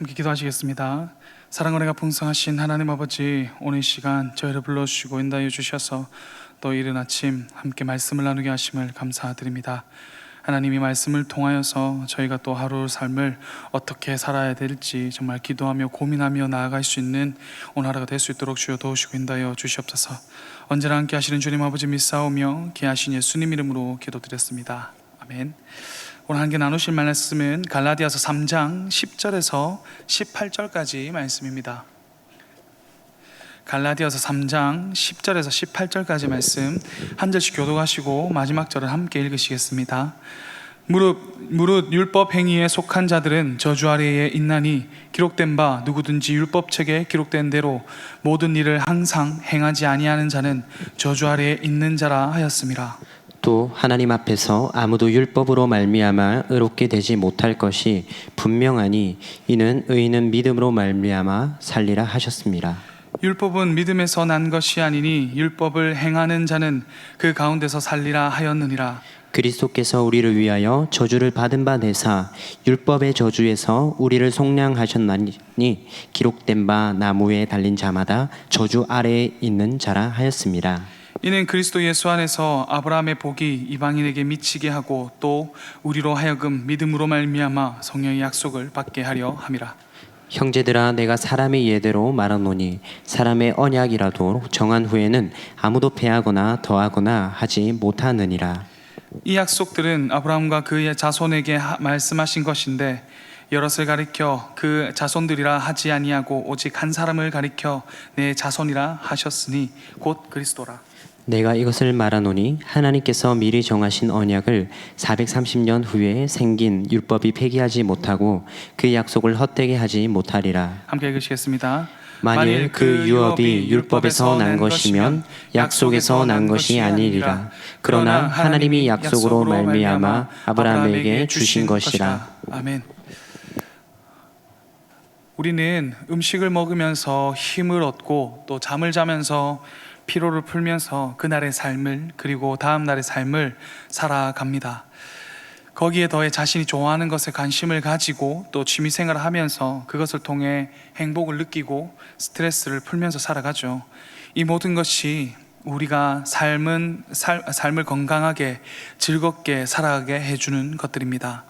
함께 기도하시겠습니다. 사랑 은혜가 풍성하신 하나님 아버지, 오늘 이 시간 저희를 불러주시고 인도하여 주셔서 또 이른 아침 함께 말씀을 나누게 하심을 감사드립니다. 하나님이 말씀을 통하여서 저희가 또 하루 삶을 어떻게 살아야 될지 정말 기도하며 고민하며 나아갈 수 있는 오늘 하루가 될 수 있도록 주여 도우시고 인도하여 주시옵소서. 언제나 함께 하시는 주님 아버지 믿사오며 귀하신 예수님 이름으로 기도드렸습니다. 아멘. 오늘 함께 나누실 말씀은 갈라디아서 3장 10절에서 18절까지 말씀입니다. 갈라디아서 3장 10절에서 18절까지 말씀 한 절씩 교독하시고 마지막 절을 함께 읽으시겠습니다. 무릇 율법 행위에 속한 자들은 저주 아래에 있나니 기록된 바 누구든지 율법책에 기록된 대로 모든 일을 항상 행하지 아니하는 자는 저주 아래에 있는 자라 하였음이라. 또 하나님 앞에서 아무도 율법으로 말미암아 의롭게 되지 못할 것이 분명하니 이는 의인은 믿음으로 말미암아 살리라 하셨습니다. 율법은 믿음에서 난 것이 아니니 율법을 행하는 자는 그 가운데서 살리라 하였느니라. 그리스도께서 우리를 위하여 저주를 받은 바 되사 율법의 저주에서 우리를 속량하셨나니 기록된 바 나무에 달린 자마다 저주 아래에 있는 자라 하였습니다. 이는 그리스도 예수 안에서 아브라함의 복이 이방인에게 미치게 하고 또 우리로 하여금 믿음으로 말미암아 성령의 약속을 받게 하려 함이라. 형제들아, 내가 사람의 예대로 말하노니 사람의 언약이라도 정한 후에는 아무도 패하거나 더하거나 하지 못하느니라. 이 약속들은 아브라함과 그의 자손에게 말씀하신 것인데 여럿을 가리켜 그 자손들이라 하지 아니하고 오직 한 사람을 가리켜 내 자손이라 하셨으니 곧 그리스도라. 내가 이것을 말하노니 하나님께서 미리 정하신 언약을 430년 후에 생긴 율법이 폐기하지 못하고 그 약속을 헛되게 하지 못하리라. 함께 읽으시겠습니다. 만일 그 유업이 율법에서 난 것이면 약속에서 난 것이 아니리라. 그러나 하나님이 약속으로 말미암아 아브라함에게 주신 것이라. 아멘. 우리는 음식을 먹으면서 힘을 얻고 또 잠을 자면서 피로를 풀면서 그날의 삶을 그리고 다음 날의 삶을 살아갑니다. 거기에 더해 자신이 좋아하는 것에 관심을 가지고 또 취미생활을 하면서 그것을 통해 행복을 느끼고 스트레스를 풀면서 살아가죠. 이 모든 것이 우리가 삶을 건강하게 즐겁게 살아가게 해주는 것들입니다.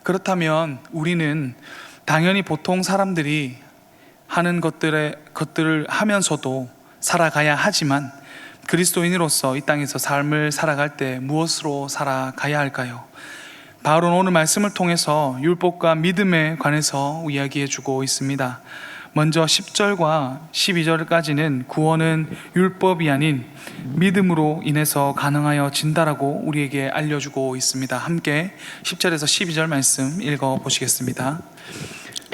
그렇다면 우리는 당연히 보통 사람들이 하는 것들을 하면서도 살아가야 하지만 그리스도인으로서 이 땅에서 삶을 살아갈 때 무엇으로 살아가야 할까요? 바울은 오늘 말씀을 통해서 율법과 믿음에 관해서 이야기해 주고 있습니다. 먼저 10절과 12절까지는 구원은 율법이 아닌 믿음으로 인해서 가능하여 진다라고 우리에게 알려주고 있습니다. 함께 10절에서 12절 말씀 읽어보시겠습니다.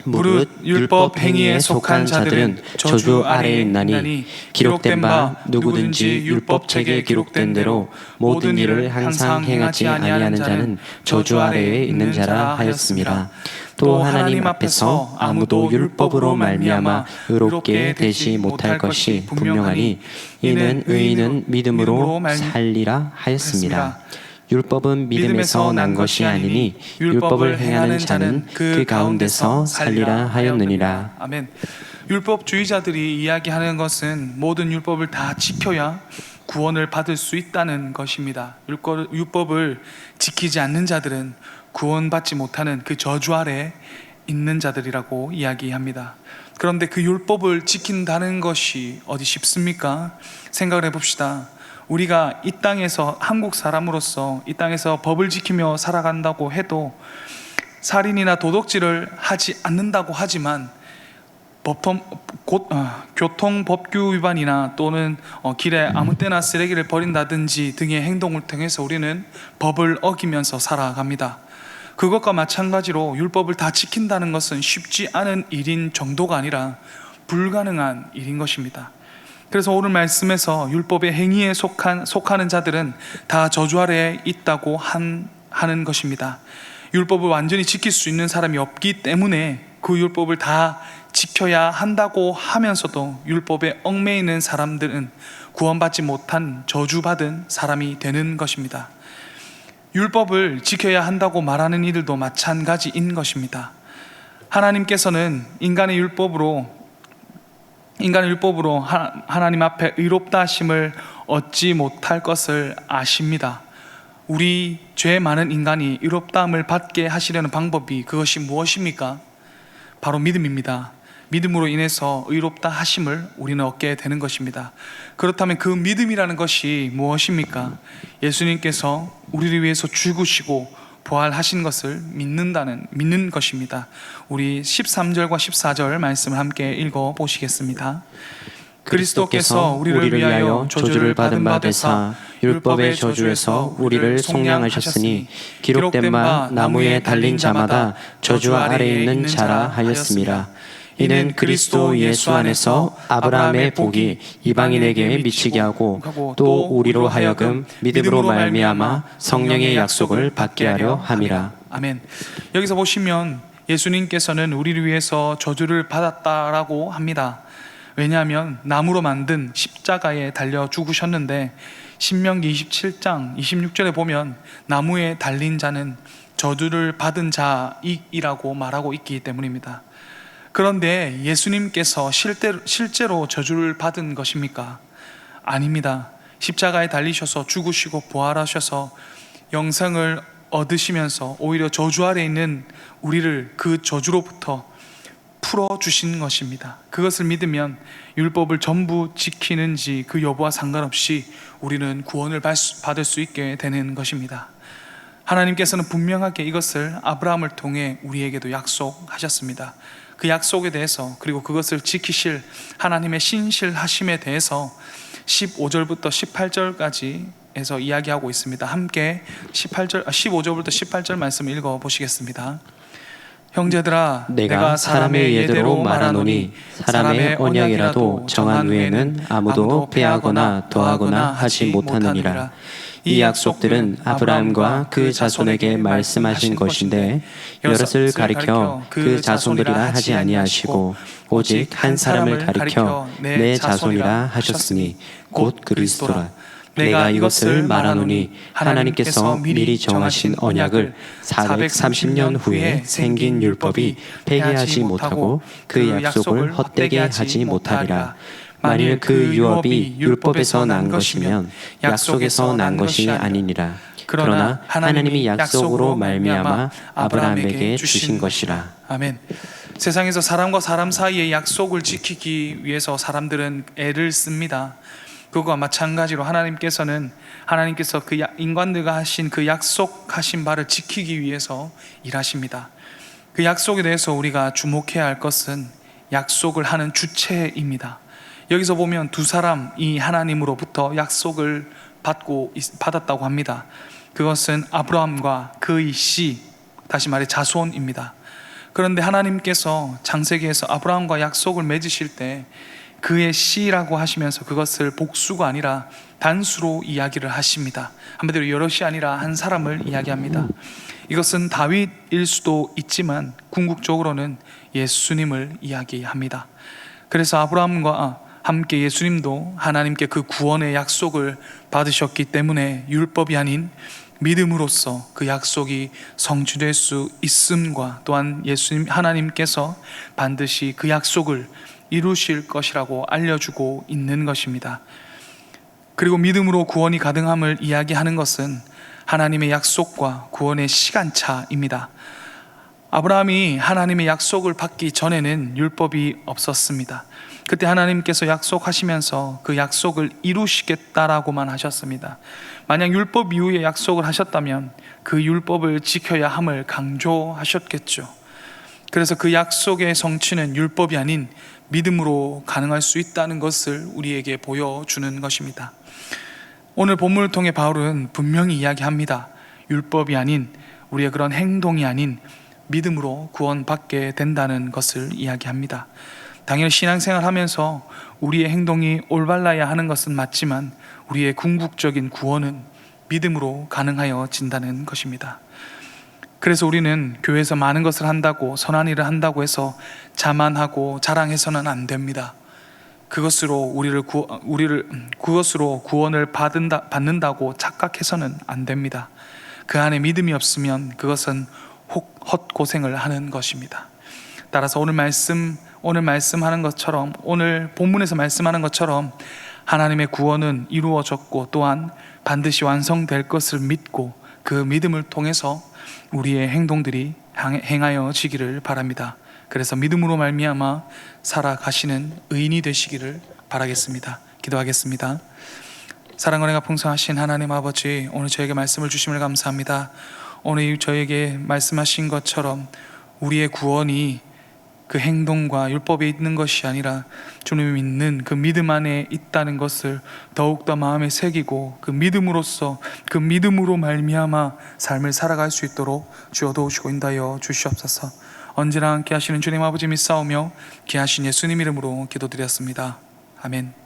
무릇 율법 행위에 속한 자들은 저주 아래에 있나니 기록된 바 누구든지 율법책에 기록된 대로 모든 일을 항상 행하지 아니하는 자는 저주 아래에 있는 자라 하였습니다. 또 하나님 앞에서 아무도 율법으로 말미암아 의롭게 되지 못할 것이 분명하니 이는 의인은 믿음으로 살리라 하였습니다. 율법은 믿음에서 난 것이 아니니 율법을 행하는 자는 그 가운데서 살리라 하였느니라. 아멘. 율법주의자들이 이야기하는 것은 모든 율법을 다 지켜야 구원을 받을 수 있다는 것입니다. 율법을 지키지 않는 자들은 구원받지 못하는 그 저주 아래 있는 자들이라고 이야기합니다. 그런데 그 율법을 지킨다는 것이 어디 쉽습니까? 생각을 해봅시다. 우리가 이 땅에서 한국 사람으로서 이 땅에서 법을 지키며 살아간다고 해도 살인이나 도둑질을 하지 않는다고 하지만 교통법규 위반이나 또는 길에 아무 때나 쓰레기를 버린다든지 등의 행동을 통해서 우리는 법을 어기면서 살아갑니다. 그것과 마찬가지로 율법을 다 지킨다는 것은 쉽지 않은 일인 정도가 아니라 불가능한 일인 것입니다. 그래서 오늘 말씀에서 율법의 행위에 속하는 자들은 다 저주 아래에 있다고 하는 것입니다. 율법을 완전히 지킬 수 있는 사람이 없기 때문에 그 율법을 다 지켜야 한다고 하면서도 율법에 얽매이는 사람들은 구원받지 못한 저주받은 사람이 되는 것입니다. 율법을 지켜야 한다고 말하는 이들도 마찬가지인 것입니다. 하나님께서는 인간의 율법으로 하나님 앞에 의롭다 하심을 얻지 못할 것을 아십니다. 우리 죄 많은 인간이 의롭다함을 받게 하시려는 방법이 그것이 무엇입니까? 바로 믿음입니다. 믿음으로 인해서 의롭다 하심을 우리는 얻게 되는 것입니다. 그렇다면 그 믿음이라는 것이 무엇입니까? 예수님께서 우리를 위해서 죽으시고 부활하신 것을 믿는 것입니다. 우리 13절과 14절 말씀을 함께 읽어 보시겠습니다. 그리스도께서 우리를 위하여 저주를 받은 바 되사 율법의 저주에서 우리를 속량하셨으니 기록된 바 나무에 달린 자마다 저주 아래에 있는 자라 하였습니다. 이는 그리스도 예수 안에서 아브라함의 복이 이방인에게 미치게 하고 또 우리로 하여금 믿음으로 말미암아 성령의 약속을 받게 하려 함이라. 아멘. 여기서 보시면 예수님께서는 우리를 위해서 저주를 받았다라고 합니다. 왜냐하면 나무로 만든 십자가에 달려 죽으셨는데 신명기 27장 26절에 보면 나무에 달린 자는 저주를 받은 자이라고 말하고 있기 때문입니다. 그런데 예수님께서 실제로 저주를 받은 것입니까? 아닙니다. 십자가에 달리셔서 죽으시고 부활하셔서 영생을 얻으시면서 오히려 저주 아래 있는 우리를 그 저주로부터 풀어주신 것입니다. 그것을 믿으면 율법을 전부 지키는지 그 여부와 상관없이 우리는 구원을 받을 수 있게 되는 것입니다. 하나님께서는 분명하게 이것을 아브라함을 통해 우리에게도 약속하셨습니다. 그 약속에 대해서 그리고 그것을 지키실 하나님의 신실하심에 대해서 15절부터 18절까지 에서 이야기하고 있습니다. 함께 15절부터 18절 말씀 읽어 보시겠습니다. 형제들아, 내가 사람의 예대로 말하노니 사람의 언약이라도 정한 후에는 아무도 패하거나 더하거나 하지 못하느니라. 이 약속들은 아브라함과 그 자손에게 말씀하신 것인데 여럿을 가리켜 그 자손들이라 하지 아니하시고 오직 한 사람을 가리켜 내 자손이라 하셨으니 곧 그리스도라. 내가 이것을 말하노니 하나님께서 미리 정하신 언약을 430년 후에 생긴 율법이 폐기하지 못하고 그 약속을 헛되게 하지 못하리라. 만일 그 유업이 율법에서 난 것이면 약속에서 난 것이 아니니라. 그러나 하나님이 약속으로 말미암아 아브라함에게 주신 것이라. 아멘. 세상에서 사람과 사람 사이의 약속을 지키기 위해서 사람들은 애를 씁니다. 그것과 마찬가지로 하나님께서 그 인간들과 하신 그 약속하신 바를 지키기 위해서 일하십니다. 그 약속에 대해서 우리가 주목해야 할 것은 약속을 하는 주체입니다. 여기서 보면 두 사람이 하나님으로부터 약속을 받았다고 합니다. 그것은 아브라함과 그의 씨, 다시 말해 자손입니다. 그런데 하나님께서 창세기에서 아브라함과 약속을 맺으실 때 그의 씨라고 하시면서 그것을 복수가 아니라 단수로 이야기를 하십니다. 한마디로 여럿이 아니라 한 사람을 이야기합니다. 이것은 다윗일 수도 있지만 궁극적으로는 예수님을 이야기합니다. 그래서 아브라함과 함께 예수님도 하나님께 그 구원의 약속을 받으셨기 때문에 율법이 아닌 믿음으로써 그 약속이 성취될 수 있음과 또한 예수님 하나님께서 반드시 그 약속을 이루실 것이라고 알려주고 있는 것입니다. 그리고 믿음으로 구원이 가능함을 이야기하는 것은 하나님의 약속과 구원의 시간차입니다. 아브라함이 하나님의 약속을 받기 전에는 율법이 없었습니다. 그때 하나님께서 약속하시면서 그 약속을 이루시겠다라고만 하셨습니다. 만약 율법 이후에 약속을 하셨다면 그 율법을 지켜야 함을 강조하셨겠죠. 그래서 그 약속의 성취는 율법이 아닌 믿음으로 가능할 수 있다는 것을 우리에게 보여주는 것입니다. 오늘 본문을 통해 바울은 분명히 이야기합니다. 율법이 아닌 우리의 그런 행동이 아닌 믿음으로 구원받게 된다는 것을 이야기합니다. 당연히 신앙생활 하면서 우리의 행동이 올바라야 하는 것은 맞지만 우리의 궁극적인 구원은 믿음으로 가능하여진다는 것입니다. 그래서 우리는 교회에서 많은 것을 한다고, 선한 일을 한다고 해서 자만하고 자랑해서는 안 됩니다. 그것으로 그것으로 구원을 받는다고 착각해서는 안 됩니다. 그 안에 믿음이 없으면 그것은 헛고생을 하는 것입니다. 따라서 오늘 말씀하는 것처럼, 오늘 본문에서 말씀하는 것처럼 하나님의 구원은 이루어졌고 또한 반드시 완성될 것을 믿고 그 믿음을 통해서 우리의 행동들이 행하여지기를 바랍니다. 그래서 믿음으로 말미암아 살아가시는 의인이 되시기를 바라겠습니다. 기도하겠습니다. 사랑과 은혜가 풍성하신 하나님 아버지, 오늘 저에게 말씀을 주심을 감사합니다. 오늘 저에게 말씀하신 것처럼 우리의 구원이 그 행동과 율법에 있는 것이 아니라 주님을 믿는 그 믿음 안에 있다는 것을 더욱더 마음에 새기고 그 믿음으로써, 그 믿음으로 말미암아 삶을 살아갈 수 있도록 주여 도우시고 인도하여 주시옵소서. 언제나 함께 하시는 주님 아버지 믿사오며 귀하신 예수님 이름으로 기도드렸습니다. 아멘.